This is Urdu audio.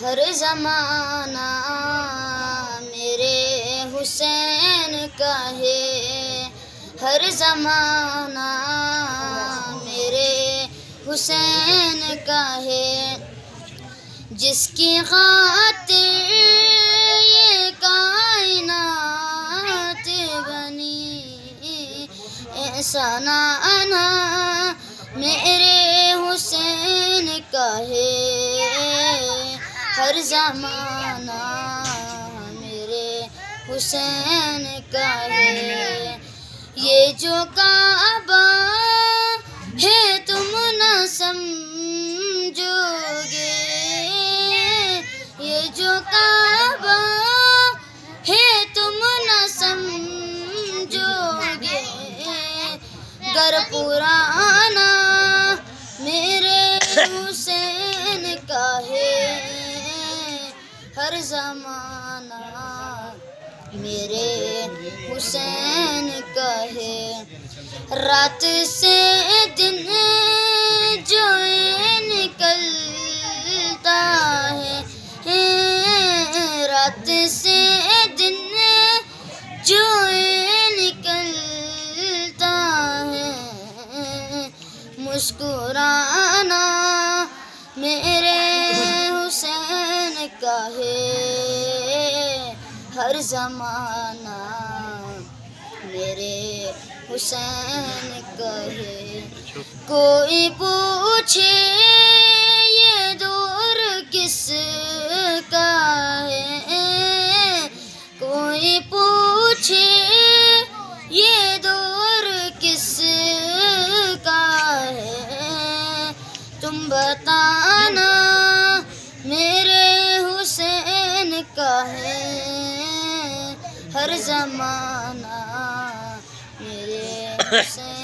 ہر زمانہ میرے حسین کا ہے، ہر زمانہ میرے حسین کا ہے، جس کی خاطر یہ کائنات بنی، ایسا نانا میرے حسین کا ہے، ہر زمانہ میرے حسین کا ہے۔ یہ جو کعبہ ہے تم نہ سمجھو گے، یہ جو کعبہ ہے تم نہ سمجھو گے، گر پرانا میرے حسین کا ہے، ہر زمانہ میرے حسین کا ہے۔ رات سے دن جو نکلتا ہے، رات سے دن جو نکلتا ہے، مسکرانا میرے حسین کا ہے، ہر زمانہ میرے حسین کا ہے۔ کوئی پوچھے یہ دور کس کا ہے، کوئی پوچھے یہ دور کس کا ہے، تم بتانا میرے حسین کا ہے، ہر زمانہ میرے حسین